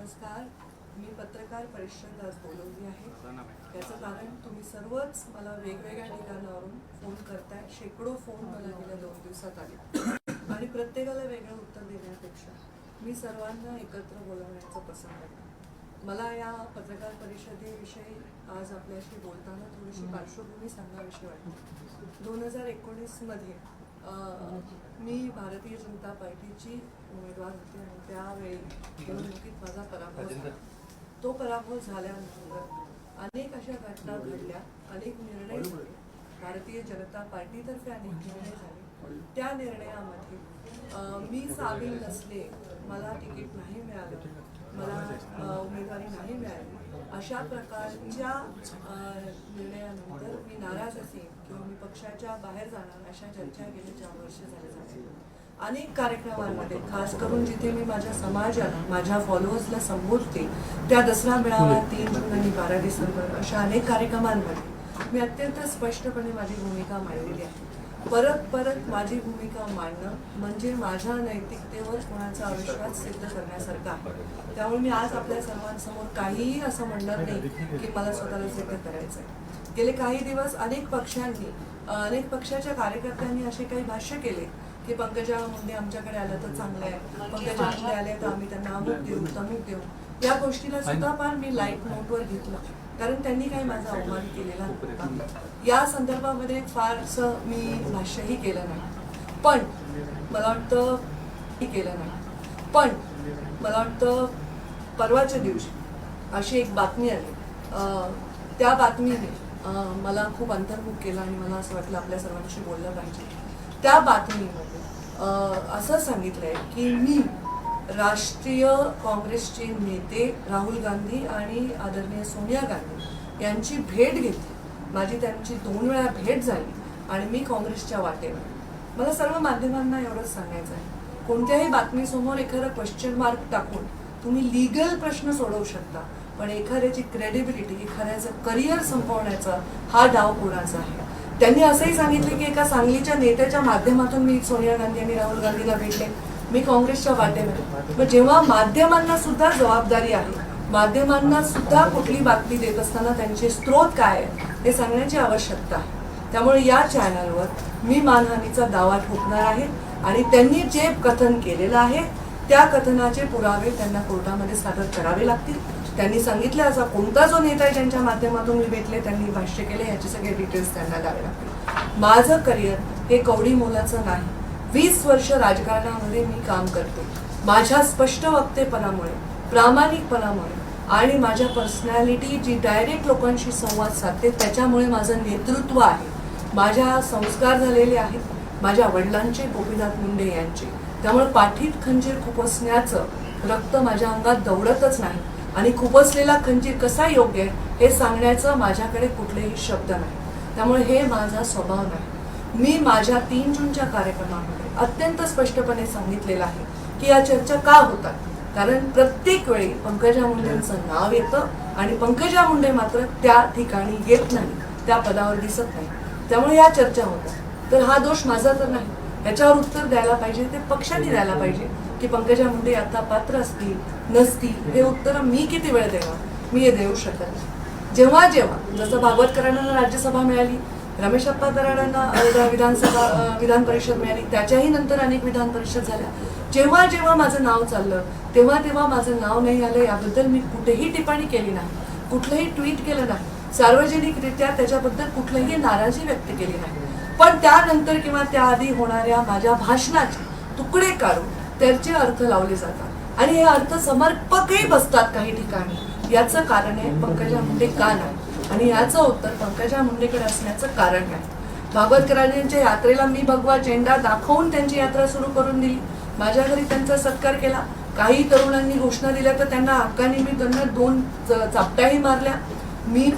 नमस्कार. मी पत्रकार परिषद आज बोलवली आहे. त्याचं कारण तुम्ही सर्वच मला वेगवेगळ्या ठिकाणावरून फोन करताय. शेकडो फोन मला गेल्या 2 दिवसात आले आणि प्रत्येकाला वेगळं उत्तर देण्यापेक्षा मी सर्वांना एकत्र बोलवण्याचं पसंत करते. मला या पत्रकार परिषदेविषयी आज आपल्याशी बोलताना थोडीशी पार्श्वभूमी सांगावीशी वाटते. 2019मध्ये मी भारतीय जनता पार्टीची उमेदवार होते आणि त्यावेळी निवडणुकीत माझा पराभव झाला. तो पराभव झाल्यानंतर अनेक अशा घटना घडल्या, अनेक निर्णय झाले. भारतीय जनता पार्टीतर्फे अनेक निर्णय झाले. त्या निर्णयामध्ये मी सामील नसले, मला तिकीट नाही मिळालं, मला उमेदवारी नाही मिळाली, अशा प्रकारच्या निर्णयानंतर मी नाराज असेल किंवा मी पक्षाच्या बाहेर जाणार अशा चर्चा गेले 4 वर्ष झाले. अनेक कार्यक्रमांमध्ये, खास करून जिथे मी माझ्या समाजाला, माझ्या फॉलोअर्सला संबोधते, त्या दसरा मेळावा 3 जून आणि 12 डिसेंबर अशा अनेक कार्यक्रमांमध्ये मी अत्यंत स्पष्टपणे माझी भूमिका मांडलेली आहे. परत माझी भूमिका मांडणं म्हणजे माझ्या नैतिकतेवर कोणाचा अविश्वास सिद्ध करण्यासारखा आहे. त्यामुळे मी आज आपल्या सर्वांसमोर काहीही असं म्हणणार नाही की मला स्वतःला सिद्ध करायचं आहे. गेले काही दिवस अनेक पक्षाच्या कार्यकर्त्यांनी असे काही भाष्य केले की पंकजा मुंडे आमच्याकडे आलं तर चांगलं आहे, पंकजा मुंडे आले तर आम्ही त्यांना अमुक देऊ तमुक देऊ. या गोष्टीला सुद्धा फार मी लाईट नोटवर घेतलं, कारण त्यांनी काही माझा अवमान केलेला नव्हता. या संदर्भामध्ये फारसं मी भाष्यही केलं नाही. पण मला वाटतं परवाच्या दिवशी अशी एक बातमी आली. त्या बातमीने मला खूप अंतर्मुख केलं आणि मला असं वाटलं आपल्या सर्वांशी बोललं पाहिजे. त्या बातमीमध्ये असं सांगितलंय की मी राष्ट्रीय काँग्रेसचे नेते राहुल गांधी आणि आदरणीय सोनिया गांधी यांची भेट घेतली. माझी त्यांची 2 वेळा भेट झाली आणि मी काँग्रेसच्या वाटेवर. मला सर्व माध्यमांना एवढंच सांगायचं आहे, कोणत्याही बातमीसमोर एखादा क्वेश्चन मार्क टाकून तुम्ही लीगल प्रश्न सोडवू शकता, पण एखाद्याची क्रेडिबिलिटी, एखाद्याचं करिअर संपवण्याचा हा डाव कोणाचा आहे. त्यांनी असंही सांगितले की एका सांगलीच्या नेत्याच्या माध्यमातून मी सोनिया गांधी आणि राहुल गांधीला भेटले, मी काँग्रेसच्या वाटेवर. मग जेव्हा माध्यमांना सुद्धा जबाबदारी आहे, माध्यमांना सुद्धा कुठली बातमी देत असताना त्यांचे स्रोत काय आहे हे सांगण्याची आवश्यकता आहे. त्यामुळे या चॅनलवर मी मानहानीचा दावा ठोकणार आहे आणि त्यांनी जे कथन केलेलं आहे त्या कथनाचे पुरावे त्यांना कोर्टामध्ये सादर करावे लागतील. त्यांनी सांगितले असा कोणता जो नेता आहे ज्यांच्या माध्यमातून मी भेटले, त्यांनी भाष्य केले, याचे सगळे डिटेल्स त्यांना द्यावे लागतील. माझं करिअर हे कवडी मोलाचं नाही. 20 वर्ष राजकारणामध्ये मी काम करते. माझ्या स्पष्ट वक्तेपणामुळे, प्रामाणिकपणामुळे आणि माझ्या पर्सनॅलिटी जी डायरेक्ट लोकांशी संवाद साधते त्याच्यामुळे माझं नेतृत्व आहे. माझ्या संस्कार झालेले आहेत, माझ्या वडिलांचे, गोपीनाथ मुंडे यांचे. त्यामुळे पाठीत खंजीर खुपसण्याचं रक्त माझ्या अंगात दौडतच नाही आणि खुपसलेला खंजीर कसा योग्य आहे हे सांगण्याचं माझ्याकडे कुठलेही शब्द नाही. त्यामुळे हे माझा स्वभाव नाही. मी माझ्या 3 जूनच्या कार्यक्रमामध्ये अत्यंत स्पष्टपणे सांगितलेलं आहे की या चर्चा का होतात, कारण प्रत्येक वेळी पंकजा मुंडेंचं नाव येतं आणि पंकजा मुंडे मात्र त्या ठिकाणी येत नाही, त्या पदावर दिसत नाही. त्यामुळे या चर्चा होतात. तर हा दोष माझा तर नाही. याच्यावर उत्तर द्यायला पाहिजे ते पक्षाने द्यायला पाहिजे की पंकजा मुंडे आता पात्र असतील नसतील हे उत्तर मी किती वेळ देणार, मी हे देऊ शकत नाही. जेव्हा जसं भागवतकरांना राज्यसभा मिळाली, रमेश अप्पा दराडांना विधान परिषद मिळाली, त्याच्याही नंतर अनेक विधान परिषद झाल्या. जेव्हा माझं नाव चाललं तेव्हा माझं नाव नाही आलं याबद्दल मी कुठेही टिप्पणी केली नाही, कुठलंही ट्विट केलं नाही, सार्वजनिकरित्या त्याच्याबद्दल कुठलीही नाराजी व्यक्त केली नाही. पण त्यानंतर किंवा त्याआधी होणाऱ्या माझ्या भाषणाचे तुकडे काढून त्याचे अर्थ लावले जातात आणि हे अर्थ समर्पकही बसतात काही ठिकाणी. याचं कारण आहे पंकजा मुंडे का नाही, आणि याचं उत्तर पंकजा मुंडेकडे असण्याचं कारण नाही. भागवतकरांच्या यात्रेला मी भगवा झेंडा दाखवून त्यांची यात्रा सुरू करून दिली. माझ्या घरी त्यांचा सत्कार केला. काही तरुणांनी घोषणा दिल्या तर त्यांना हक्काने मी त्यांना 2 चापट्याही मारल्या. मी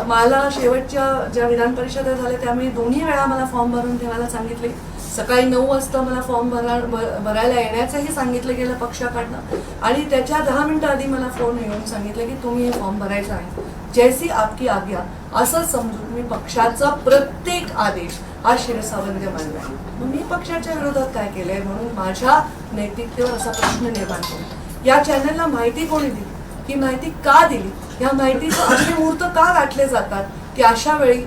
मला शेवटच्या ज्या विधान परिषदा झाल्या त्यामुळे 2ही वेळा मला फॉर्म भरून ठेवायला सांगितले. सकाळी 9 वाजता मला फॉर्म भरायला येण्याचंही सांगितलं गेलं पक्षाकडनं आणि त्याच्या 10 मिनिटं आधी मला फोन येऊन सांगितलं की तुम्ही हे फॉर्म भरायचं आहे, जैसी आपकी आज्ञा असं समजून मी पक्षाचा प्रत्येक आदेश हा शिरसावंत मानला. मग मी पक्षाच्या विरोधात काय केलंय म्हणून माझ्या नैतिकतेवर असा प्रश्न निर्माण केला. या चॅनलला माहिती कोणी दिली, ही माहिती का दिली, या माहितीचे असे मुहूर्त का गाठले जातात की अशा वेळी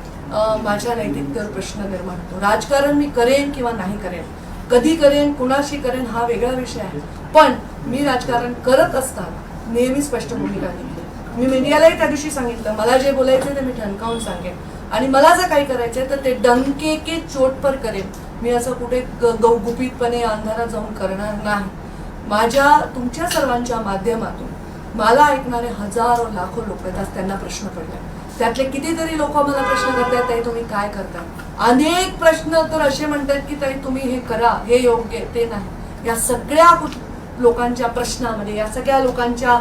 माझ्या नैतिकतेवर प्रश्न निर्माण होतो. राजकारण मी करेन किंवा नाही करेन, कधी करेन, कुणाशी करेन हा वेगळा विषय आहे, पण मी राजकारण करत असताना नेहमी स्पष्ट भूमिका घेतली. मी मीडियालाही त्या दिवशी सांगितलं, मला जे बोलायचं ते मी ठणकावून सांगेन आणि मला जर काही करायचंय तर ते डंके के चोट पर करेन. मी असं कुठे गुपितपणे अंधारात जाऊन करणार नाही. माझ्या तुमच्या सर्वांच्या माध्यमातून मला ऐकणारे हजारो लाखो लोक आहेत, आज त्यांना प्रश्न पडले. त्यातले कितीतरी लोक मला प्रश्न करतात, ताई तुम्ही काय करताय. अनेक प्रश्न तर असे म्हणतात की ताई तुम्ही हे करा, हे योग्य ते नाही. या सगळ्या लोकांच्या प्रश्नामध्ये, या सगळ्या लोकांच्या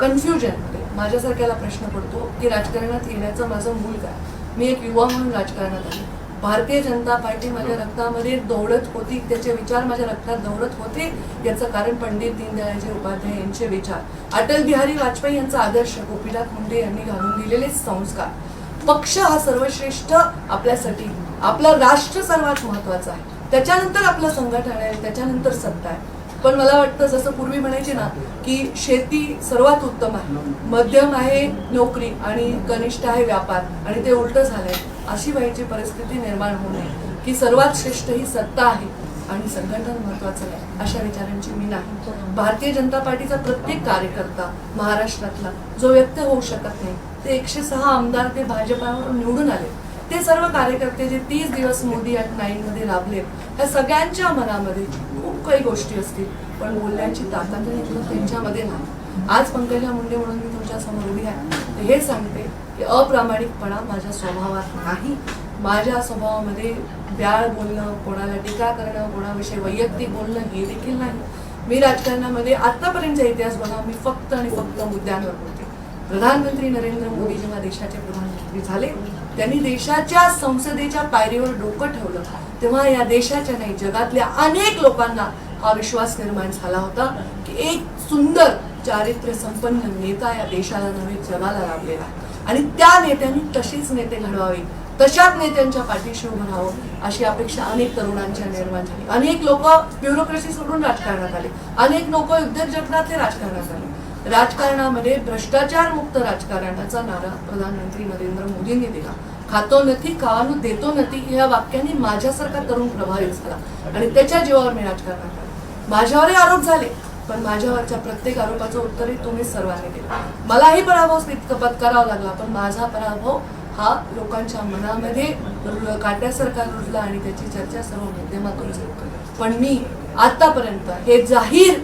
कन्फ्युजनमध्ये माझ्यासारख्याला प्रश्न पडतो की राजकारणात येण्याचं माझं मूळ काय. मी एक युवा म्हणून राजकारणात आले. भारतीय जनता पार्टी माझ्या रक्तामध्ये दौडत होती, त्याचे विचार माझ्या रक्तात दौडत होते. याचं कारण पंडित दीनदयाळजी उपाध्याय यांचे विचार, अटल बिहारी वाजपेयी यांचा आदर्श, गोपीनाथ मुंडे यांनी घालून दिलेले संस्कार. पक्ष हा सर्वश्रेष्ठ आपल्यासाठी, आपलं राष्ट्र सर्वात महत्वाचं आहे, त्याच्यानंतर आपलं संघटन आहे, त्याच्यानंतर सत्ता आहे. पण मला वाटतं जसं पूर्वी म्हणायचे ना की शेती सर्वात उत्तम आहे, मध्यम आहे नोकरी आणि कनिष्ठ आहे व्यापार, आणि ते उलट झालंय. अशी व्हायची परिस्थिती निर्माण होऊ नये की सर्वात श्रेष्ठ ही सत्ता आहे आणि संघटन महत्वाचं नाही, अशा विचारांची मी नाही. भारतीय जनता पार्टीचा प्रत्येक कार्यकर्ता महाराष्ट्रातला जो व्यक्त होऊ शकत नाही, ते 106 आमदार ते भाजपावर निवडून आले, ते सर्व कार्यकर्ते जे 30 दिवस मोदी ॲट 9 मध्ये राबले, ह्या सगळ्यांच्या मनामध्ये खूप काही गोष्टी असतील, पण बोलण्याची ताकद त्यांच्यामध्ये नाही. आज पंकजा मुंडे म्हणून मी तुमच्या समोर उभी आहे, हे सांगते की अप्रामाणिकपणा माझ्या स्वभावात नाही. माझ्या स्वभावामध्ये ब्याळ बोलणं, कोणाला टीका करणं, कोणाविषयी वैयक्तिक बोलणं हे देखील नाही. मी राजकारणामध्ये आतापर्यंतचा इतिहास बघा, मी फक्त आणि फक्त मुद्द्यांवर बोलते. प्रधानमंत्री नरेंद्र मोदी जेव्हा देशाचे प्रधानमंत्री झाले, त्यांनी देशाच्या संसदेच्या पायरीवर डोकं ठेवलं, तेव्हा या देशाच्या नाही जगातल्या अनेक लोकांना हा विश्वास निर्माण झाला होता की एक सुंदर चारित्र्य संपन्न नेता या देशाला नव्हे जगाला लाभलेला आहे आणि त्या नेत्यांनी तशीच नेते घडवावी, तशाच नेत्यांच्या पाठीशी उभं राहावं अशी अपेक्षा अनेक तरुणांच्या निर्माण झाली. अनेक लोक ब्युरोक्रेसी सोडून राजकारणात आले, अनेक लोक उद्योग जगतातले राजकारणात आले. राजकारणामध्ये भ्रष्टाचार मुक्त राजकारणाचा नारा प्रधानमंत्री नरेंद्र मोदींनी दिला. खातो नथी खावानो देतो नथी या वाक्याने माझ्यासारखा तरुण प्रभावित झाला आणि त्याच्या जीवावर मी राजकारणात आले. माझ्यावरही आरोप झाले, पण माझ्यावरच्या प्रत्येक आरोपाचं उत्तरही तुम्ही सर्वांनी दिलं. मलाही पराभव पत्करावा लागला, पण माझा पराभव हा लोकांच्या मनामध्ये काट्यासारखा रुजला आणि त्याची चर्चा सर्व माध्यमातून झाली. पण मी आतापर्यंत हे जाहीर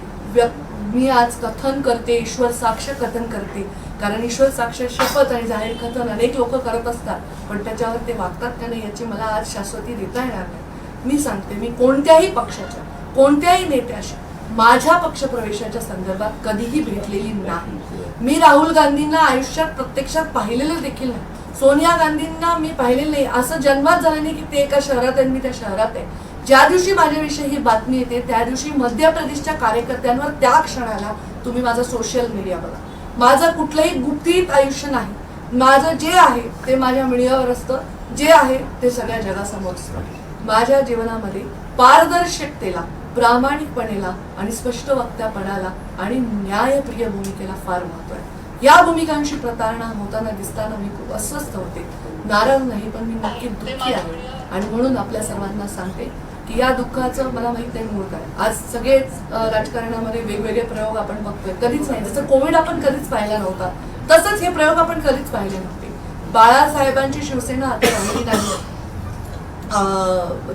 मी आज कथन करते, ईश्वर साक्ष कथन करते, कारण ईश्वर साक्ष शपथ आणि जाहीर कथन अनेक लोक करत असतात, पण त्याच्यावर ते वागतात का नाही याची मला आज शाश्वती देता येणार नाही. मी सांगते, मी कोणत्याही पक्षाच्या कोणत्याही नेत्याशी माझ्या पक्षप्रवेशाच्या संदर्भात कधीही भेटलेली नाही. मी राहुल गांधींना आयुष्यात प्रत्यक्षात पाहिलेलं देखील नाही. सोनिया गांधींना मी पाहिलेलं नाही. असं जन्मात झालं नाही की ते एका शहरात आहे मी त्या शहरात आहे. ज्या दिवशी माझ्याविषयी ही बातमी येते त्या दिवशी मध्य प्रदेशच्या कार्यकर्त्यांवर त्या क्षणाला तुम्ही माझा सोशल मीडिया बघा. माझं कुठलंही गुपित आयुष्य नाही. माझं जे आहे ते माझ्या मीडियावर असतं, जे आहे ते सगळ्या जगासमोर असतं. माझ्या जीवनामध्ये पारदर्शकतेला, प्रामाणिकपणेला आणि स्पष्ट वक्त्यापणाला आणि न्यायप्रिय भूमिकेला फार महत्व आहे. या भूमिकांशी प्रतारणा होताना दिसताना मी खूप अस्वस्थ होते. नाराज नाही, पण मी नक्की दुःखी आहे आणि म्हणून आपल्या सर्वांना सांगते की या दुःखाचं मला माहित नाही मूळ काय. आज सगळेच राजकारणामध्ये वेगवेगळे प्रयोग आपण बघतोय, कधीच नाही. जसं कोविड आपण कधीच पाहिला नव्हता, तसंच हे प्रयोग आपण कधीच पाहिले नव्हते. बाळासाहेबांची शिवसेना आता राहिली नाही,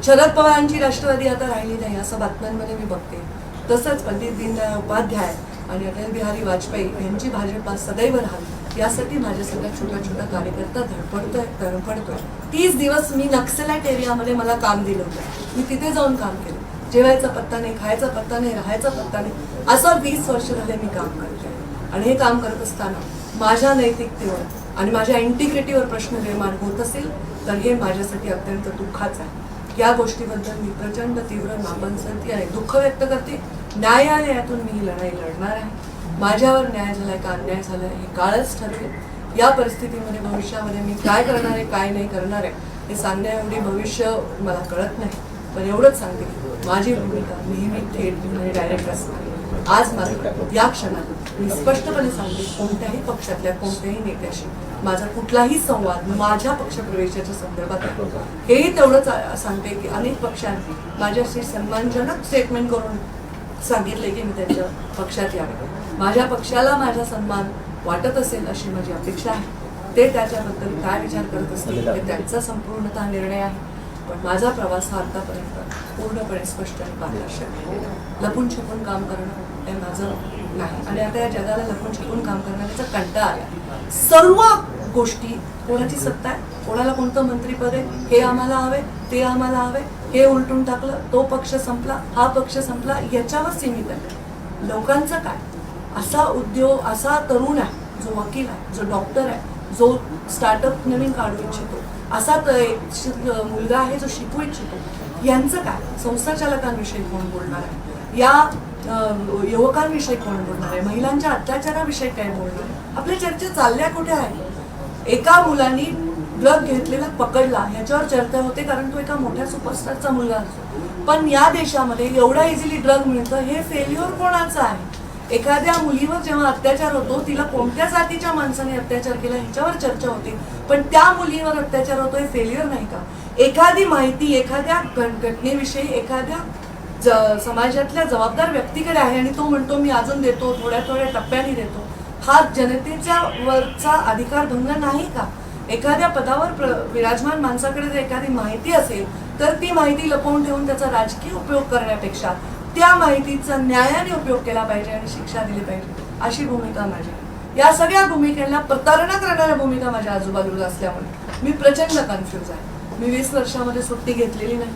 शरद पवारांची राष्ट्रवादी आता राहिली नाही, असं बातम्यांमध्ये मी बघते. तसंच पंडित दीनदयाळ उपाध्याय आणि अटल बिहारी वाजपेयी यांची भाजपा सदैव राहावी यासाठी माझ्या सगळ्या छोट्या छोट्या कार्यकर्ता धडपडतोय. 30 दिवस मी नक्सलाइट एरियामध्ये मला काम दिलं होतं, मी तिथे जाऊन काम केलं. जेवायचा पत्ता नाही, खायचा पत्ता नाही, राहायचा पत्ता नाही, असं 20 वर्ष झाले मी काम करते. आणि हे काम करत असताना माझ्या नैतिकतेवर आणि माझ्या इंटिग्रिटीवर प्रश्न निर्माण होत असेल तर हे माझ्यासाठी अत्यंत दुःखाचं आहे. या गोष्टीबद्दल मी प्रचंड तीव्र नापसंती आणि दुःख व्यक्त करते. न्यायालयातून मी ही लढाई लढणार आहे. माझ्यावर न्याय झालाय का अन्याय झालाय हे काळच ठरवेल. या परिस्थितीमध्ये भविष्यामध्ये मी काय करणार आहे, काय नाही करणार आहे हे सांगण्याएवढी भविष्य मला कळत नाही. पण एवढंच सांगते, माझी भूमिका नेहमी थेट आणि डायरेक्ट असणार. आज मात्र या क्षणात मी स्पष्टपणे सांगते, कोणत्याही पक्षातल्या कोणत्याही नेत्याशी माझा कुठलाही संवाद माझ्या पक्षप्रवेशाच्या संदर्भात आहे. हेही तेवढंच सांगते की अनेक पक्षांनी माझ्याशी सन्मानजनक स्टेटमेंट करून सांगितले की मी त्यांच्या पक्षात यावे. माझ्या पक्षाला माझा सन्मान वाटत असेल अशी माझी अपेक्षा आहे. ते त्याच्याबद्दल काय विचार करत असतील ते त्यांचा संपूर्णतः निर्णय आहे. पण माझा प्रवास हा आतापर्यंत पूर्णपणे स्पष्ट आणि पारदर्शक. लपून छपून काम करणं हे माझं नाही आणि आता या जगाला लपून छपून काम करण्याचा कंटाळा आला. सर्व गोष्टी, कोणाची सत्ता आहे, कोणाला कोणतं मंत्रीपद आहे, हे आम्हाला हवे, ते आम्हाला हवे, हे उलटून टाकलं, तो पक्ष संपला, हा पक्ष संपला, याच्यावर सीमित आहे. लोकांचं काय? असा उद्योग, असा तरुण आहे जो वकील आहे, जो डॉक्टर आहे, जो स्टार्टअप नवीन काढू इच्छितो, असा मुलगा आहे जो शिकू इच्छितो, यांचं काय? संस्था चालकांविषयी कोण बोलणार आहे? या युवकांविषयी कोण बोलणार आहे? महिलांच्या अत्याचाराविषयी काय बोलणार आहे? आपल्या चर्चा चालल्या कुठे आहे? एका मुलाने ड्रग घेतलेला पकडला ह्याच्यावर चर्चा होते कारण तो एका मोठ्या सुपरस्टारचा मुलगा असतो. पण या देशामध्ये एवढा इझिली ड्रग मिळतं, हे फेल्युअर कोणाचं आहे? एखाद्या मुलीवर जेव्हा अत्याचार होतो, तिला कोणत्या जातीच्या माणसाने अत्याचार केला ह्याच्यावर चर्चा होते, पण त्या मुलीवर अत्याचार होतो हे फेल्युअर नाही का? एखादी माहिती एखाद्या घटनेविषयी एखाद्या समाजातल्या जबाबदार व्यक्तीकडे आहे आणि तो म्हणतो मी अजून देतो, थोड्या थोड्या टप्प्याने देतो, हा जनतेच्या वरचा अधिकार भंग नाही का? एखाद्या पदावर विराजमान माणसाकडे जर एखादी माहिती असेल तर ती माहिती लपवून ठेवून त्याचा राजकीय उपयोग करण्यापेक्षा त्या माहितीचा न्यायाने उपयोग केला पाहिजे आणि शिक्षा दिली पाहिजे, अशी भूमिका माझी. या सगळ्या भूमिकेला प्रतारणा करणाऱ्या भूमिका माझ्या आजूबाजूला असल्यामुळे मी प्रचंड कन्फ्यूज आहे. मी 20 वर्षामध्ये सुट्टी घेतलेली नाही.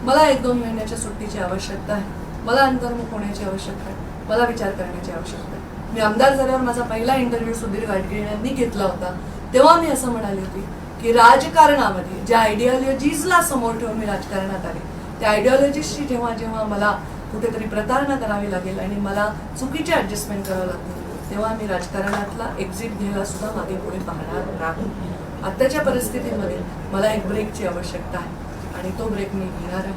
मला 1-2 महिन्याच्या सुट्टीची आवश्यकता आहे. मला अंतर्मुख होण्याची आवश्यकता आहे. मला विचार करण्याची आवश्यकता आहे. मी आमदार झाल्यावर माझा पहिला इंटरव्ह्यू सुधीर गाडगीळ यांनी घेतला होता. तेव्हा मी असं म्हणाली होती की राजकारणामध्ये ज्या आयडिओलॉजीजला समोर ठेवून मी राजकारणात आले, त्या आयडिओलॉजीजची जेव्हा जेव्हा मला कुठेतरी प्रतारणा करावी लागेल आणि मला चुकीचे ॲडजस्टमेंट करावं लागतील, तेव्हा मी राजकारणातला एक्झिट घ्यायला सुद्धा मागे पुढे पाहणार नाही. आत्ताच्या परिस्थितीमध्ये मला एक ब्रेकची आवश्यकता आहे आणि तो ब्रेक मी घेणार आहे.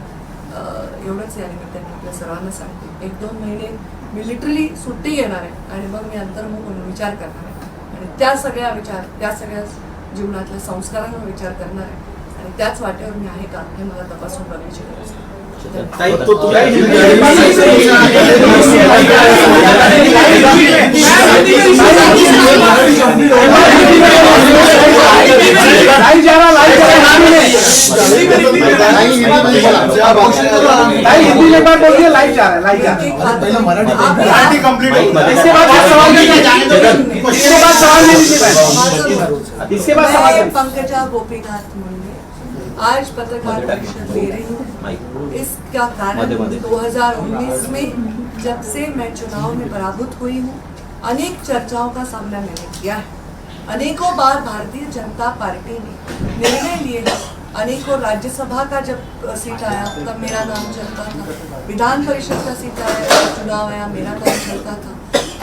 एवढंच या निमित्ताने आपल्या सर्वांना सांगते. 1-2 महिने मी लिटरली सुट्टी घेणार आहे आणि मग मी अंतर्मुख होऊन विचार करणार आहे आणि त्या सगळ्या जीवनातल्या संस्कारांवर विचार करणार आहे आणि त्याच वाटेवर मी आहे का हे मला तपासून बघायची गरज आहे. पंकजा गोपीनाथ मुंडे आज पत्रकार परिषद दे रही हूँ. इसका कारण 2019 में जब से मैं चुनाव में पराभूत हुई हूँ, अनेक चर्चाओं का सामना मैंने किया है. अनेकों बार भारतीय जनता पार्टी ने निर्णय लिए हैं. अनेकों राज्यसभा का जब सीट आया तब मेरा नाम चलता था, विधान परिषद का सीट आया, चुनाव आया, मेरा नाम चलता था.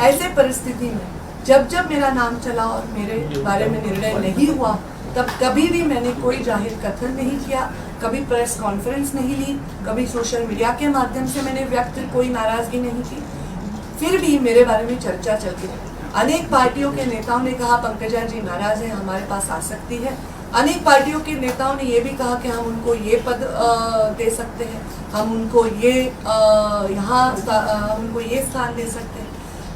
ऐसे परिस्थिति में जब जब मेरा नाम चला और मेरे बारे में निर्णय नहीं हुआ, तब कभी भी मैंने कोई जाहिर कथन नहीं किया, कभी प्रेस कॉन्फ्रेंस नहीं ली, कभी सोशल मीडिया के माध्यम से मैंने व्यक्त कोई नाराजगी नहीं की. फिर भी मेरे बारे में चर्चा चलती रही. अनेक पार्टियों के नेताओं ने कहा पंकजा जी नाराज है, हमारे पास आ सकती है. अनेक पार्टियों के नेताओं ने ये भी कहा कि हम उनको ये पद दे सकते हैं, हम उनको ये हम उनको ये स्थान दे सकते हैं.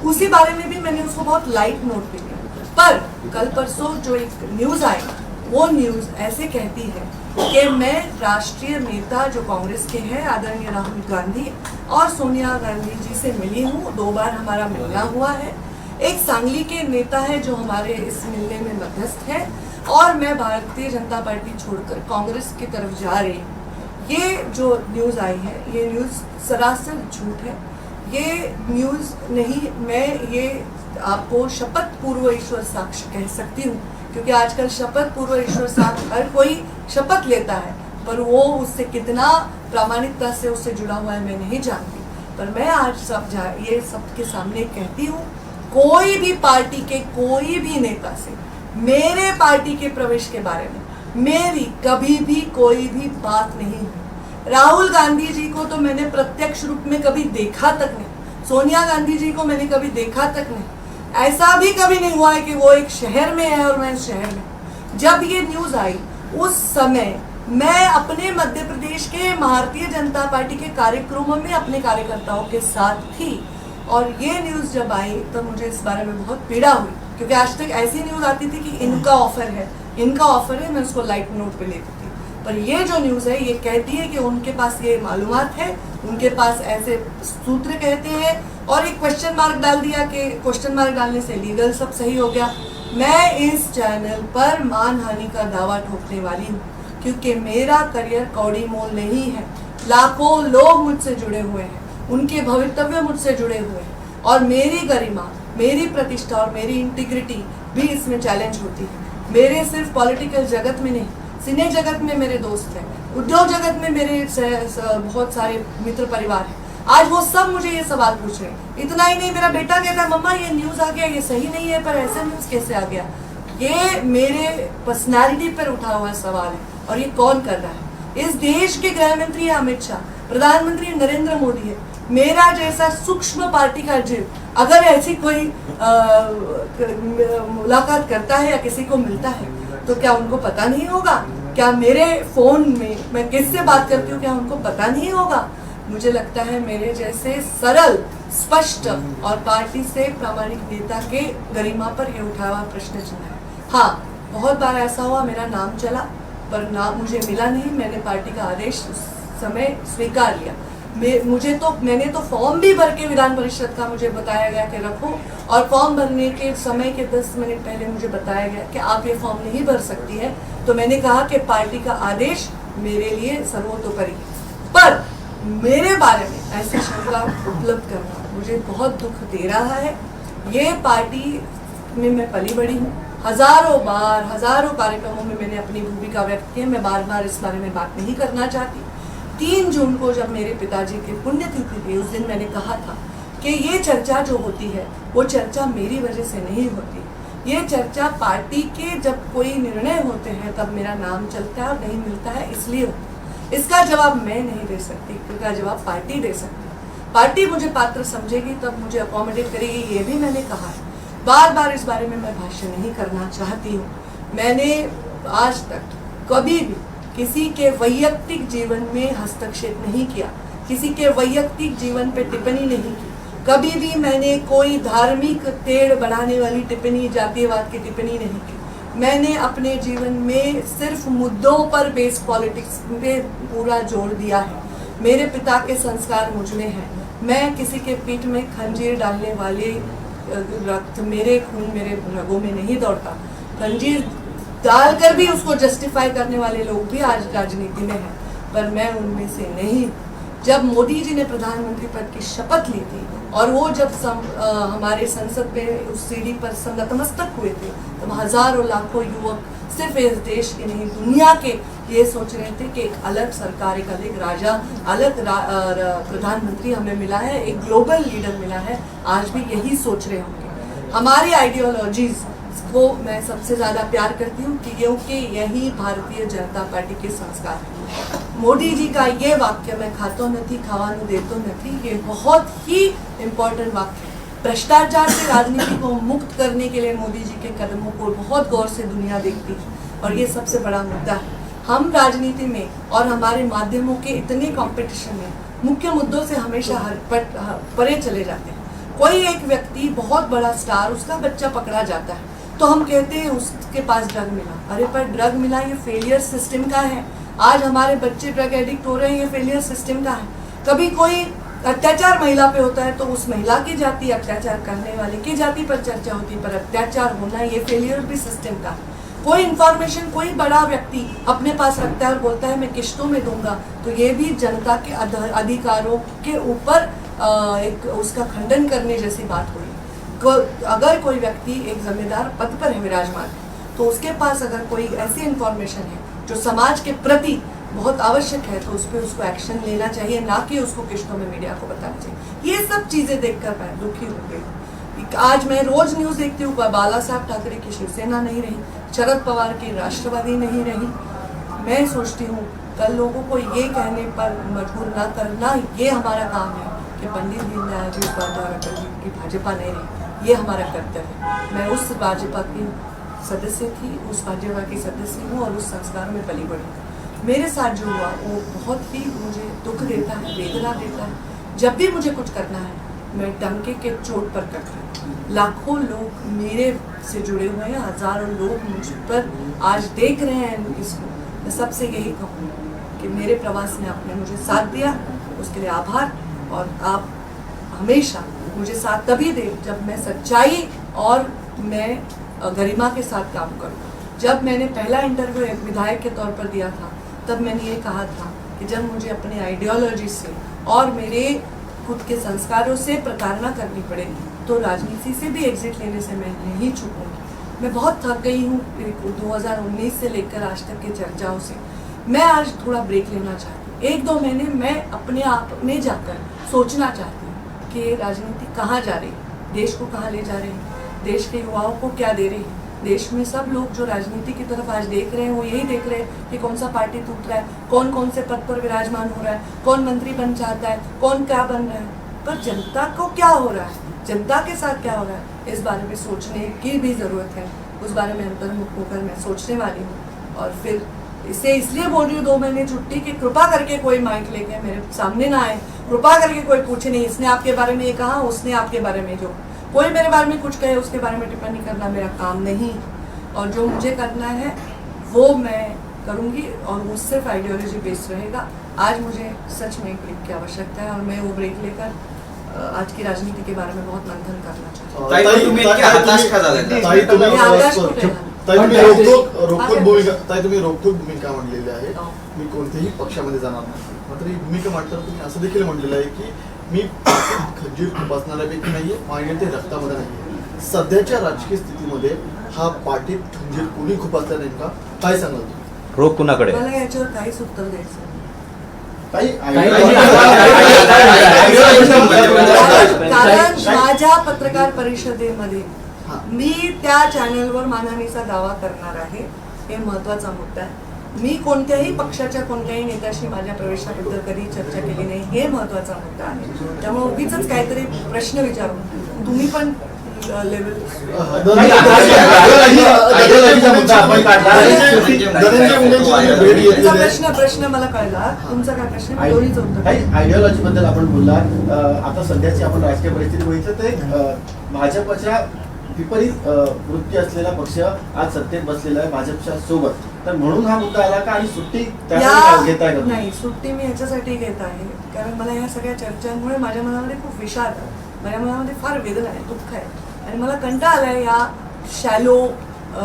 उसी बारे में भी मैंने उसको बहुत लाइट नोट पे लिया. पर कल परसों जो एक न्यूज़ आई, वो न्यूज़ ऐसे कहती है कि मैं राष्ट्रीय नेता जो कांग्रेस के हैं आदरणीय राहुल गांधी और सोनिया गांधी जी से मिली हूँ. 2 बार हमारा मिलना हुआ है. एक सांगली के नेता है जो हमारे इस मिलने में मध्यस्थ है और मैं भारतीय जनता पार्टी छोड़कर कांग्रेस की तरफ जा रही हूँ. ये जो न्यूज़ आई है ये न्यूज़ सरासर झूठ है. ये न्यूज़ नहीं, मैं ये आपको शपथ पूर्व ईश्वर साक्ष्य कह सकती हूँ, क्योंकि आजकल शपथ पूर्व ईश्वर साक्ष्य हर कोई शपथ लेता है, पर वो उससे कितना प्रामाणिकता से उससे जुड़ा हुआ है मैं नहीं जानती. पर मैं आज ये सबके सामने कहती हूँ, कोई भी पार्टी के कोई भी नेता से मेरे पार्टी के प्रवेश के बारे में मेरी कभी भी कोई भी बात नहीं हुई. राहुल गांधी जी को तो मैंने प्रत्यक्ष रूप में कभी देखा तक नहीं. सोनिया गांधी जी को मैंने कभी देखा तक नहीं। ऐसा भी कभी नहीं हुआ है कि वो एक शहर में है और मैं इस शहर में। जब ये न्यूज़ आई उस समय मैं अपने मध्य प्रदेश के भारतीय जनता पार्टी के कार्यक्रमों में अपने कार्यकर्ताओं के साथ थी, और ये न्यूज़ जब आई तो मुझे इस बारे में बहुत पीड़ा हुई, क्योंकि आज तक ऐसी न्यूज़ आती थी कि इनका ऑफर है, मैं उसको लाइट नोट पे लेती थी। पर ये जो न्यूज़ है ये कहती है कि उनके पास ये मालूमात है, उनके पास ऐसे सूत्र कहते हैं, और एक क्वेश्चन मार्क डाल दिया कि क्वेश्चन मार्क डालने से लीगल सब सही हो गया। मैं इस चैनल पर मानहानि का दावा ठोकने वाली हूँ, क्योंकि मेरा करियर कौड़ी मोल नहीं है। लाखों लोग मुझसे जुड़े हुए हैं, उनके भवितव्य मुझसे जुड़े हुए हैं, और मेरी गरिमा, मेरी प्रतिष्ठा और मेरी इंटीग्रिटी भी इसमें चैलेंज होती है। मेरे सिर्फ पॉलिटिकल जगत में नहीं, सिने जगत में मेरे दोस्त हैं, उद्योग जगत में मेरे बहुत सारे मित्र परिवार हैं। आज वो सब मुझे ये सवाल पूछ रहे हैं। इतना ही नहीं, मेरा बेटा कहता है मम्मा ये न्यूज़ आ गया, ये सही नहीं है, पर ऐसा न्यूज़ कैसे आ गया। ये मेरे पर्सनालिटी पर उठा हुआ सवाल है, और ये कौन कर रहा है। इस देश के गृह मंत्री है अमित शाह, प्रधानमंत्री नरेंद्र मोदी है। मेरा जैसा सूक्ष्म पार्टी का जीव अगर ऐसी कोई मुलाकात करता है या किसी को मिलता है, तो क्या उनको पता नहीं होगा? क्या मेरे फोन में मैं किससे बात करती हूँ, क्या उनको पता नहीं होगा? मुझे लगता है मेरे जैसे सरल, स्पष्ट और पार्टी से प्रामाणिक नेता के गरिमा पर ये उठा हुआ प्रश्न चिन्ह है। हाँ, बहुत बार ऐसा हुआ मेरा नाम चला, पर नाम मुझे मिला नहीं। मैंने पार्टी का आदेश उस समय स्वीकार लिया। मैंने तो फॉर्म भी भर के विधान परिषद का मुझे बताया गया कि रखो, और फॉर्म भरने के समय के 10 मिनट पहले मुझे बताया गया कि आप ये फॉर्म नहीं भर सकती है। तो मैंने कहा कि पार्टी का आदेश मेरे लिए सर्वोतोपरि है। पर मेरे बारे में ऐसी शंका उपलब्ध करना मुझे बहुत दुख दे रहा है। ये पार्टी में मैं पली बड़ी हूँ, हजारों कार्यक्रमों में मैंने अपनी भूमिका व्यक्त की है। मैं बार बार इस बारे में बात नहीं करना चाहती। 3 जून को जब मेरे पिताजी की पुण्यतिथि थी, उस दिन मैंने कहा था कि ये चर्चा जो होती है वो चर्चा मेरी वजह से नहीं होती। ये चर्चा पार्टी के जब कोई निर्णय होते हैं तब मेरा नाम चलता है, और नहीं मिलता है इसलिए होता है। इसका जवाब मैं नहीं दे सकती, इसका जवाब पार्टी दे सकती है। पार्टी मुझे पात्र समझेगी तब मुझे अकोमोडेट करेगी, ये भी मैंने कहा है। बार बार इस बारे में मैं भाष्य नहीं करना चाहती हूँ। मैंने आज तक कभी भी किसी के वैयक्तिक जीवन में हस्तक्षेप नहीं किया, किसी के वैयक्तिक जीवन पे टिप्पणी नहीं की। कभी भी मैंने कोई धार्मिक टेढ़ बढ़ाने वाली टिप्पणी, जातीयवाद की टिप्पणी नहीं की। मैंने अपने जीवन में सिर्फ मुद्दों पर बेस्ड पॉलिटिक्स पे पूरा जोर दिया है। मेरे पिता के संस्कार मुझ में हैं। मैं किसी के पीठ में खंजीर डालने वाले रक्त, मेरे खून मेरे रगों में नहीं दौड़ता। खंजीर डालकर भी उसको जस्टिफाई करने वाले लोग भी आज राजनीति में हैं, पर मैं उनमें से नहीं। जब मोदी जी ने प्रधानमंत्री पद की शपथ ली थी और वो जब हमारे संसद में उस सीढ़ी पर नतमस्तक हुए थे, तो हजारों लाखों युवक सिर्फ इस देश के नहीं दुनिया के ये सोच रहे थे कि एक अलग सरकार, एक अलग राजा, अलग प्रधानमंत्री हमें मिला है, एक ग्लोबल लीडर मिला है। आज भी यही सोच रहे होंगे। हमारी आइडियोलॉजीज को मैं सबसे ज़्यादा प्यार करती हूँ क्योंकि यही भारतीय जनता पार्टी के संस्कार है। मोदी जी का ये वाक्य, मैं खातो नहीं खावानू देतो नहीं, ये बहुत ही इम्पोर्टेंट वाक्य है। भ्रष्टाचार से राजनीति को मुक्त करने के लिए मोदी जी के कदमों को बहुत गौर से दुनिया देखती है, और ये सबसे बड़ा मुद्दा है। हम राजनीति में और हमारे माध्यमों के इतने कंपटीशन में मुख्य मुद्दों से हमेशा परे चले जाते हैं। कोई एक व्यक्ति बहुत बड़ा स्टार, उसका बच्चा पकड़ा जाता है तो हम कहते हैं उसके पास ड्रग मिला। अरे पर ड्रग मिला ये फेलियर सिस्टम का है। आज हमारे बच्चे ड्रग एडिक्ट हो रहे हैं, ये फेलियर सिस्टम का है। कभी कोई अत्याचार महिला पे होता है तो उस महिला की जाति, अत्याचार करने वाले की जाति पर चर्चा होती है, पर अत्याचार होना ये फेलियर भी सिस्टम का है। कोई इन्फॉर्मेशन कोई बड़ा व्यक्ति अपने पास रखता है और बोलता है मैं किश्तों में दूंगा, तो ये भी जनता के अधिकारों के ऊपर एक उसका खंडन करने जैसी बात हुई। अगर कोई व्यक्ति एक जिम्मेदार पद पर है विराजमान, तो उसके पास अगर कोई ऐसी इन्फॉर्मेशन है जो समाज के प्रति बहुत आवश्यक है, तो उस पर उसको एक्शन लेना चाहिए, ना कि उसको किश्तों में मीडिया को बताना चाहिए। ये सब चीज़ें देखकर मैं दुखी हो गई। आज मैं रोज न्यूज़ देखती हूँ, बाला साहब ठाकरे की शिवसेना नहीं रही, शरद पवार की राष्ट्रवादी नहीं रही। मैं सोचती हूँ कल लोगों को ये कहने पर मजबूर ना करना ये हमारा काम है कि पंडित दीनदयाल जी उपाध्याय और अटल जी की भाजपा नहीं रही, ये हमारा कर्तव्य है। मैं उस भाजपा की सदस्य थी, उस भाजपा की सदस्य हूँ और उस संस्कार में पली बढ़ी। मेरे साथ जो हुआ वो बहुत ही मुझे दुख देता है, वेदना देता है। जब भी मुझे कुछ करना है मैं डंके के चोट पर करती हूँ। लाखों लोग मेरे से जुड़े हुए हैं, हजारों लोग मुझ पर आज देख रहे हैं इसको। मैं सबसे यही कहूँ कि मेरे प्रवास में आपने मुझे साथ दिया, उसके लिए आभार। और आप हमेशा मुझे साथ तभी दे जब मैं सच्चाई और मैं गरिमा के साथ काम करूँ। जब मैंने पहला इंटरव्यू एक विधायक के तौर पर दिया था तब मैंने ये कहा था कि जब मुझे अपनी आइडियोलॉजी से और मेरे खुद के संस्कारों से प्रताड़ना करनी पड़ेगी तो राजनीति से भी एग्जिट लेने से मैं नहीं चूकूंगी। मैं बहुत थक गई हूँ 2019 से लेकर आज तक की चर्चाओं से। मैं आज थोड़ा ब्रेक लेना चाहती हूँ, 1-2 महीने मैं अपने आप में जाकर सोचना चाहती हूँ कि राजनीति कहाँ जा रही है, देश को कहाँ ले जा रही है, देश के युवाओं को क्या दे रही है। देश में सब लोग जो राजनीति की तरफ आज देख रहे हैं वो यही देख रहे हैं कि कौन सा पार्टी टूट रहा है, कौन कौन से पद पर विराजमान हो रहा है, कौन मंत्री बन चाहता है, कौन क्या बन रहा है। पर जनता को क्या हो रहा है, जनता के साथ क्या हो रहा है, इस बारे में सोचने की भी ज़रूरत है। उस बारे में अंतर्मुख होकर मैं सोचने वाली हूँ। और फिर इसे इसलिए बोल रही हूँ 2 महीने छुट्टी कि कृपा करके कोई माइक लेके मेरे सामने ना आए, कृपा करके कोई पूछे नहीं इसने आपके बारे में ये कहा, उसने आपके बारे में जो कोई मेरे बारे में कुछ कहे उसके बारे में टिप्पणी करना मेरा काम नहीं। और जो मुझे करना है वो मैं करूँगी और वो सिर्फ आइडियोलॉजी बेस्ड रहेगा। आज मुझे सच में एक ब्रेक की आवश्यकता है और मैं वो ब्रेक लेकर आज की राजनीति के बारे में बहुत मंथन करना चाहती हूँ। तुम्ही रोखोक भूमिका मांडलेली आहे, मी कोणत्याही पक्षामध्ये जाणार नाही। मात्र ही भूमिका मांडताना तुम्ही असं देखील म्हटलेलं आहे की मी खंजीर खुपसणाऱ्यापैकी नाहीये, माझ्या ते रक्तामध्ये नाहीये। सध्याच्या राजकीय स्थितीमध्ये हा पाठीत खंजीर कोणी खुपसला नेमका काय सांगाल तुम्ही? रोग कुणाकडे? मला याच्यावर काहीच उत्तर द्यायचं नाही। कारण माझ्या पत्रकार परिषदेमध्ये मी त्या चॅनलवर मानहानीचा दावा करणार आहे, हे महत्वाचा मुद्दा आहे। मी कोणत्याही पक्षाच्या कोणत्याही नेत्याशी माझ्या प्रवेशाबद्दल कधी चर्चा केली नाही, हे महत्वाचा मुद्दा आहे। त्यामुळे उगीच काहीतरी प्रश्न विचारून तुम्ही पण प्रश्न मला कळला, तुमचा काय प्रश्न दोन्हीच उत्तर। आयडियोलॉजी बद्दल आपण बोललात, आता सध्याची आपण राजकीय परिस्थिती बघितलं ते भाजपच्या विपरीत वृत्ती असलेला पक्ष आज सत्तेत बसलेला आहे भाजपच्या सोबत, तर म्हणून हा मुद्दा आला का? आणि सुट्टी घेताय का? नाही, सुट्टी मी याच्यासाठी घेत आहे कारण मला ह्या सगळ्या चर्चांमुळे माझ्या मनामध्ये खूप विषाद आहे, माझ्या मनामध्ये फार वेदना आहे, दुःख आहे आणि मला कंटाळा आलाय या शॅलो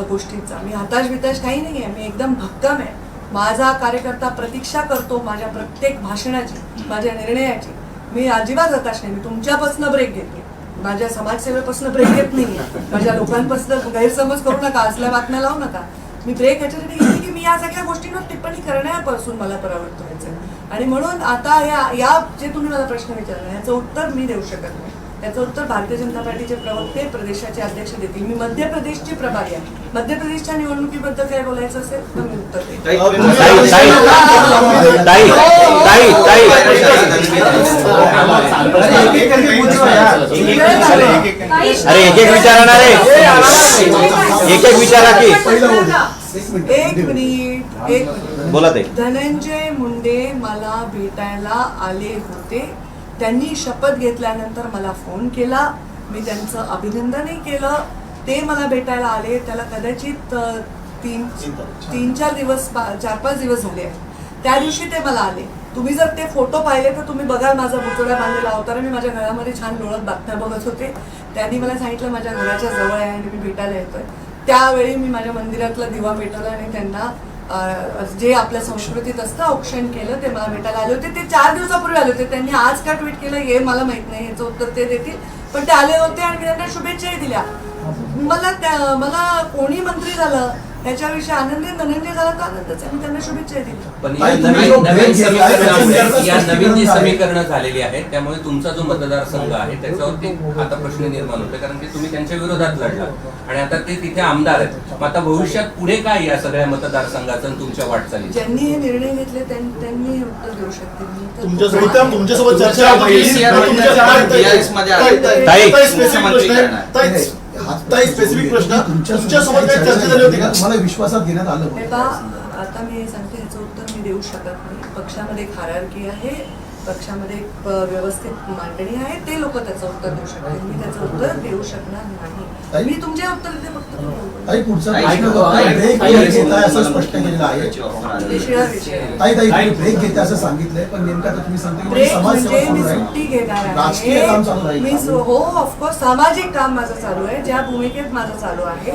गोष्टींचा। मी हताश काही नाही आहे, मी एकदम भक्कम आहे। माझा कार्यकर्ता प्रतीक्षा करतो माझ्या प्रत्येक भाषणाची, माझ्या निर्णयाची। मी अजिबात हताश नाही। मी तुमच्यापासून ब्रेक घेते, माझ्या समाजसेवेपासून ब्रेक घेत नाही, माझ्या लोकांपासून गैरसमज करू नका, असल्या बातम्या लावू नका। मी ब्रेक याच्यासाठी घेतली की मी या सगळ्या गोष्टींवर टिप्पणी करण्यापासून मला परावृत्त व्हायचं आणि म्हणून आता या जे तुम्ही मला प्रश्न विचारला याचं उत्तर मी देऊ शकत नाही। याचं उत्तर भारतीय जनता पार्टीचे प्रवक्ते प्रदेशाचे अध्यक्ष देतील। मी मध्य प्रदेशची प्रभारी आहे, मध्य प्रदेशच्या निवडणुकीबद्दल काय बोलायचं असेल तर मी उत्तर देईन। अरे एक विचारा रे, एक विचारा की एक मिनिट बोला ते। धनंजय मुंडे मला भेटायला आले होते, त्यांनी शपथ घेतल्यानंतर मला फोन केला, मी त्यांचं अभिनंदनही केलं। ते मला भेटायला आले, त्याला कदाचित 3-4 दिवस 4-5 दिवस झाले आहेत। त्या दिवशी ते मला आले, तुम्ही जर ते फोटो पाहिले तर तुम्ही बघाल माझा बुचोडा बांधलेला होता, मी माझ्या घरामध्ये छान लोळत बातम्या बघत होते। त्यांनी मला सांगितलं माझ्या घराच्या जवळ आहे आणि मी भेटायला येतोय। त्यावेळी मी माझ्या मंदिरातला दिवा पेटवला आणि त्यांना जे आपल्या संस्कृतीत असतं औक्षण केलं, ते मला भेटायला आले होते। ते 4 दिवसापूर्वी आले होते, त्यांनी आज का ट्विट केलं हे मला माहित नाही, याचं उत्तर ते देतील, पण ते आले होते आणि मी त्यांना शुभेच्छाही दिल्या। मला कोणी मंत्री झालं ह्याच्याविषयी आनंदी धनंजय झाला तर आनंदच आहे. मी त्यांना शुभेच्छा दिल्या. पण ताई, या तुम्ही नवीन जो नवीन ब्रेक घेतला आहे, समीकरणामुळे त्याच्यानंतर या नवीन जी स्पष्टीकरण आहे. समीकरणं झालेली आहेत त्यामुळे तुमचा जो मतदारसंघ आहे त्याच्यावरती आता प्रश्न निर्माण होतो, कारण की तुम्ही त्यांच्या विरोधात लढला आणि आता ते तिथे आमदार आहेत. मग आता भविष्यात पुढे काय या सगळ्या मतदारसंघाचं आणि तुमच्या वाटचालीचं? ज्यांनी हे निर्णय घेतले त्यांनी हे उत्तर देऊ शकतील. मी तर तुमच्यासोबत चर्चा ताई स्पेसिफिक प्रश्न तुमच्यासोबत काही चर्चा झाली होती का? मला विश्वासात घेण्यात आलं हे होतं. पहा, आता मी हे सांगते, ह्याचं उत्तर मी देऊ शकत नाही. पक्षामध्ये एक हायरार्की आहे, पक्षामध्ये एक व्यवस्थित मांडणी आहे, ते लोक त्याचं उत्तर देऊ शकतील. मी त्याचं उत्तर देऊ शकणार नाही. मी तुमचे उत्तर देते फक्त. ताई, पुढचा प्रश्न ब्रेक घेताय असं स्पष्ट केलेलं आहे. विषय ताई तुम्ही ब्रेक घेते असं सांगितलंय, पण नेमका तर तुम्ही सांगता की ब्रेक समाजसेवा म्हणजे मी चालू सुट्टी राहील, घेणार राजकीय काम चालू आहे. मी राहील. हो ऑफकोर्स सामाजिक काम माझं चालू आहे, ज्या भूमिकेत माझं चालू आहे.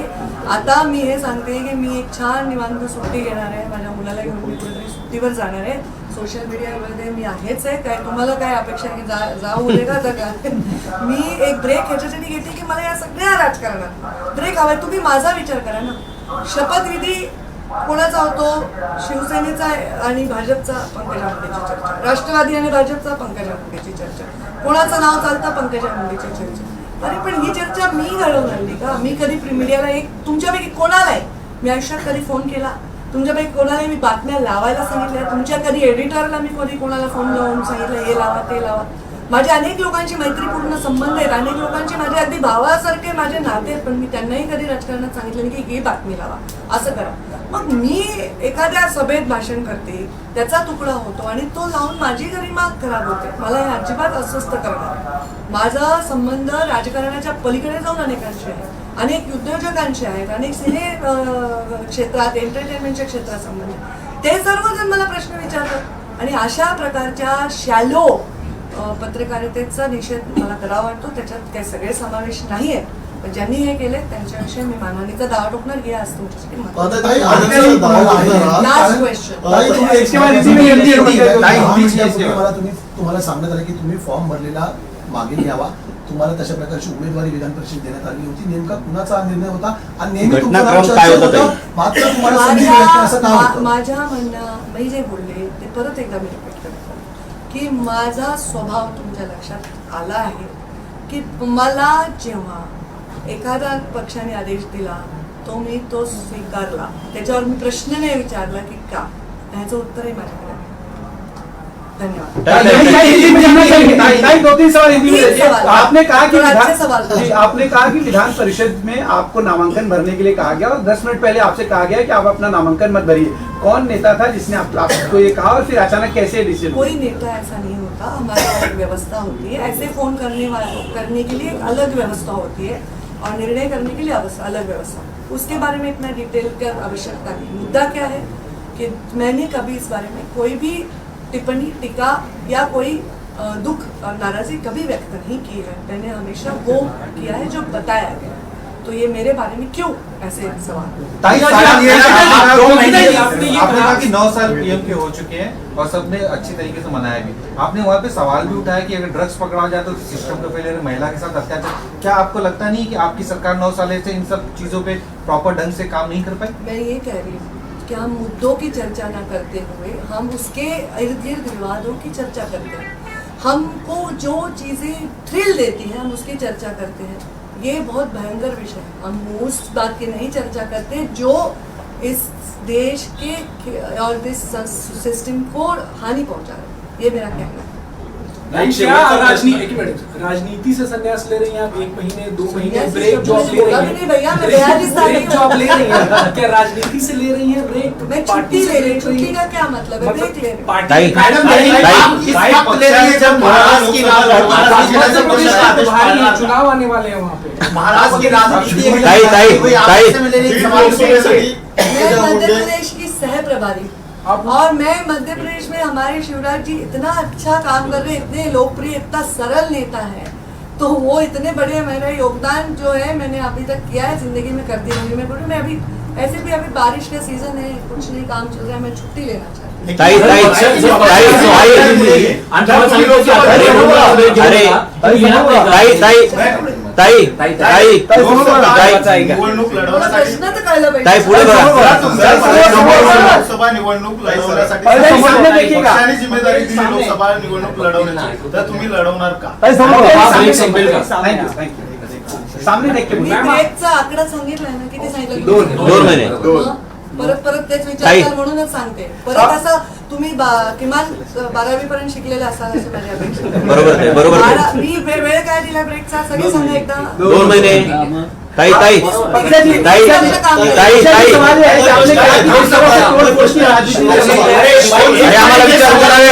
आता मी हे सांगते की मी एक छान निवांत सुट्टी घेणार आहे. माझ्या मुलाला घेऊन मी कुठेतरी सुट्टीवर जाणार आहे. सोशल मीडियामध्ये मी आहेच आहे. काय तुम्हाला काय अपेक्षा आहे की जाऊ दे का? मी एक ब्रेक ह्याच्यासाठी घेते की मला या सगळ्या राजकारणात ब्रेक हवाय. तुम्ही माझा विचार करा ना. शपथविधी कोणाचा होतो? शिवसेनेचा आणि भाजपचा पंकजा मुंडेची चर्चा, राष्ट्रवादी आणि भाजपचा पंकजा मुंडेची चर्चा, कोणाचं नाव चालतं? पंकजा मुंडेची चर्चा. अरे पण ही चर्चा मी घडवून आणली का? मी कधी मीडियाला तुमच्यापैकी कोणाला आहे मी आयुष्यात कधी फोन केला? तुमच्यापैकी कोणाला मी बातम्या लावायला सांगितल्या? तुमच्या कधी एडिटरला मी कधी कोणाला फोन लावून सांगितलं हे लावा ते लावा? माझे अनेक लोकांची मैत्रीपूर्ण संबंध आहेत, अनेक लोकांचे माझे अगदी भावासारखे माझे नाते आहेत, पण मी त्यांनाही कधी राजकारणात सांगितलं नाही की ही बातमी लावा, असं करा. मग मी एखाद्या सभेत भाषण करते, त्याचा तुकडा होतो आणि तो लावून माझी गरिमा खराब होते. मला हे अजिबात अस्वस्थ करणार. माझा संबंध राजकारणाच्या पलीकडे जाऊन अनेकांशी आहे, अनेक उद्योजकांशी आहेत, अनेक सिने क्षेत्रात, एंटरटेनमेंटच्या क्षेत्रात संबंध आहे. ते सर्वजण मला प्रश्न विचारतात आणि अशा प्रकारच्या शॅलो पत्रकारितेचा निषेध मला करावा वाटतो. त्याच्यात काही सगळे समावेश नाही आहेत, पण ज्यांनी हे केले त्यांच्याविषयी मी मानहानीचा दावा ठोकणार. हे आज तुमच्यासाठी लास्ट क्वेश्चन. तुम्हाला सांगण्यात आलं की तुम्ही फॉर्म भरलेला मागे घ्यावा, तुम्हाला तशा प्रकारची उमेदवारी विधान परिषद देण्यात आली होती. नेमका कुणाचा निर्णय होता आणि नेहमी घटनाक्रम काय होता ताई? मात्र तुम्हाला संधी मिळत नाही असं का होतं? माझ्या म्हणणं मी जे बोलले ते परत एकदा मी रिपीट करतो की माझा स्वभाव तुमच्या लक्षात आला आहे की मला जेव्हा एखादा पक्षाने आदेश दिला तो मी तो स्वीकारला. त्याच्यावर मी प्रश्न नाही विचारला की का, ह्याचं उत्तरही माझ्याकडे आहे. धन्यवाद. दो तीन सवाल हिंदी में तीन सवाल। आपने कहा कि तो अच्छे सवाल था। जी, आपने कहा कि विधान परिषद में आपको नामांकन भरने के लिए कहा गया और 10 मिनट पहले आपसे कहा गया कि आप अपना नामांकन मत भरिए. कौन नेता था जिसने आपको ये कहा और फिर अचानक कैसे डिसीजन? कोई नेता ऐसा नहीं होता. हमारी एक व्यवस्था होती है. ऐसे फोन करने के लिए एक अलग व्यवस्था होती है और निर्णय करने के लिए अलग व्यवस्था. उसके बारे में इतना डिटेल की आवश्यकता नहीं. मुद्दा क्या है कि मैंने कभी इस बारे में कोई भी टिप्पणी, टीका या कोई दुख और नाराजगी कभी व्यक्त नहीं की है. मैंने हमेशा वो किया है जो बताया गया. तो ये मेरे बारे में क्यों ऐसे सवाल? आपने कहा कि 9 साल पीएम के हो चुके हैं और सबने अच्छी तरीके से मनाया भी. आपने वहाँ पे सवाल भी उठाया कि अगर ड्रग्स पकड़ा जाए तो सिस्टम का फेलियर, महिला के साथ अत्याचार. क्या आपको लगता नहीं कि आपकी सरकार 9 साल से इन सब चीजों पे प्रॉपर ढंग से काम नहीं कर पाई? मैं ये कह रही हूँ कि हम मुद्दों की चर्चा ना करते हुए हम उसके इर्द गिर्द विवादों की चर्चा करते हैं. हमको जो चीज़ें थ्रिल देती हैं हम उसकी चर्चा करते हैं. ये बहुत भयंकर विषय है. हम उस बात की नहीं चर्चा करते जो इस देश के और इस सिस्टम को हानि पहुंचा रहे हैं. ये मेरा कहना है. राजनीति से संन्यास ले रही हैं आप? 1 महीने 2 महीने संन्यास ब्रेक जॉब ले बोला भी नहीं भैया, मैं बयालीस ब्रेक जॉब ले रही हैं. क्या राजनीति से ले रही हैं ब्रेक? मैं छुट्टी ले रही हूँ. छुट्टी का क्या मतलब है? ब्रेक ले रही हूँ. ताई, चुनाव आने वाले हैं वहाँ पे. महाराज की राजनीति मैं मध्य प्रदेश की सह प्रभारी और मैं मध्य प्रदेश में हमारे शिवराज जी इतना अच्छा काम कर रहे हैं, इतने लोकप्रिय, इतना सरल नेता है. तो वो इतने बड़े मेरा योगदान जो है मैंने अभी तक किया है, जिंदगी में कर दी होंगी. मैं अभी ऐसे भी अभी बारिश का सीजन है, कुछ नहीं काम चल रहा है, मैं छुट्टी लेना चाहती हूँ. ताई ताई ताई ताई निवडणूक मला लढवण्यासाठी प्रश्न तर कळलं पाहिजे. ताई पुढे बघा. लोकसभा निवडणूक लढवण्यासाठी पहिले सामने देखिएगा. पक्षाने जिम्मेदारी दिली लोकसभा निवडणूक लढवण्याची, तर तुम्ही लढवणार का? थँक्यू. सामने देख के मी बोला. ब्रेकचा आकडा सांगितलाय ना, किती सांगितलं? 2 महिने. मग परत तेच ताई. विचारताल म्हणूनच सांगते. परत असं तुम्ही किमान 12वी पर्यंत शिकलेले असाल अशी माझी अपेक्षा आहे. बरोबर आहे, बरोबर आहे. मी वेळ काय दिला ब्रेकचा सगळे सांगा एकदा. 2 महिने. ताई ताई ताई ताई ताई सवाल है कि आपने कहा कि लोकसभा से तोड़-फोड़ की राजनीति अरे आम्हाला विचार करावे.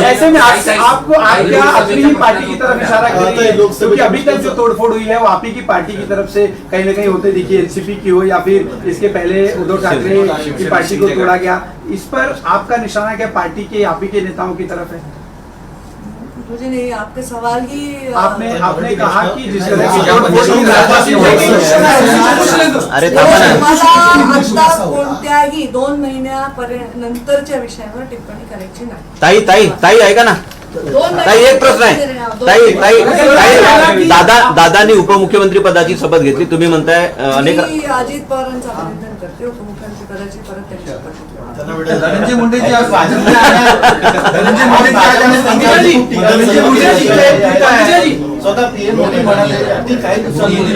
ऐसे में आपको आप क्या अपनी ही पार्टी की तरफ इशारा करिए, क्योंकि अभी तक जो तोड़फोड़ हुई है वो आप ही की पार्टी की तरफ से कहीं ना कहीं होते दिखी, एनसीपी की हो या फिर इसके पहले उद्धव ठाकरे की पार्टी को तोड़ा गया, इस पर आपका निशाना क्या पार्टी के आप ही के नेताओं की तरफ है? मुझे नहीं, आपके सवाल ही आपने कहा कि जिस तरह की अरे थांबा ना. मला आता कोणत्याही 2 महिन्यापर्यंत नंतरच्या विषयावर टिप्पणी करायची नाही. ताई ताई ताई ऐका ना. 2 ताई एक प्रश्न आहे. ताई ताई ताई दादानी उपमुख्यमंत्री पदाची शपथ घेतली. तुम्ही म्हणताय अनेक मी अजित पवारांचं अभिनंदन करते. उपमुख्यमंत्री पदाची परत त्यांची शपथ घेतली. धनंजय मुंडे जी आज भाजपमध्ये आले. धनंजय मुंडे जी आज आले. धनंजय मुंडे जी स्वतः पीएम मोदी म्हणाले अगदी काही दिवसांपूर्वी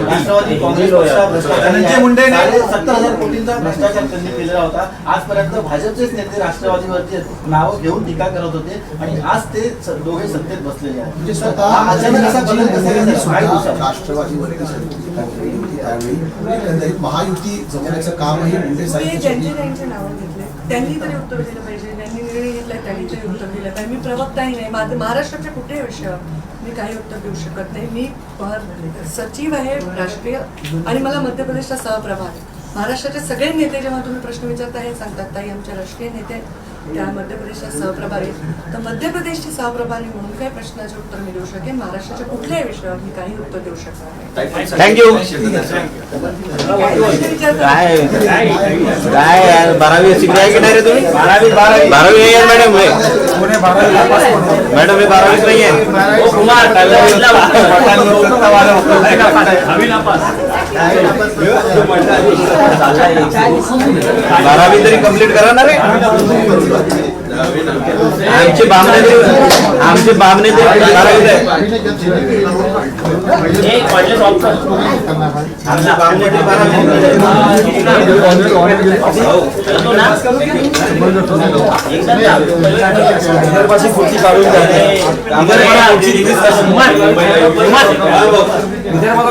राष्ट्रवादी काँग्रेस पक्षा धनंजय मुंडे 70,000 कोटींचा भ्रष्टाचार त्यांनी केलेला होता. आजपर्यंत भाजपचेच नेते राष्ट्रवादीवरती नावं घेऊन टीका करत होते आणि आज ते दोघे सत्तेत बसलेले आहेत. म्हणजे हा अचानक असा बदल कसा काय झाला? काही स्वतः दिवसात. राष्ट्रवादीवरती टीका केली होती त्यावेळी एकंदरीत महायुती जमवण्याचं कामही मुंडे तुम्ही साहेब त्यांचे नावं घेतले, त्यांनी तरी उत्तर दिलं पाहिजे. ज्यांनी निर्णय घेतलाय त्यांनी तरी उत्तर दिलं पाहिजे. मी प्रवक्ताही नाही. महाराष्ट्राच्या कुठल्याही विषयावर मी काही उत्तर देऊ शकत नाही. मी सचिव आहे राष्ट्रीय आणि मला मध्य प्रदेशचा सहप्रभार आहे. महाराष्ट्राचे सगळे नेते जेव्हा तुम्ही प्रश्न विचारता हे सांगतात ताई आमचे राष्ट्रीय नेते त्या मध्य प्रदेशच्या सहप्रभारी आहेत. तर मध्य प्रदेशची सहप्रभारी म्हणून काही प्रश्नाचे उत्तर मी देऊ शकेन. महाराष्ट्राच्या कुठल्याही विषयावर मी काही उत्तर देऊ शकणार नाही. थँक्यू. काय काय 12वी शिकले आहे की नाही रे तुम्ही? 12वी आहे मॅडम. मॅडम हे 12वीच नाही आहे. 12वी तरी कम्प्लीट करा ना रे. आमचे बामणे तरी 12वीत आहे. विदर्भाला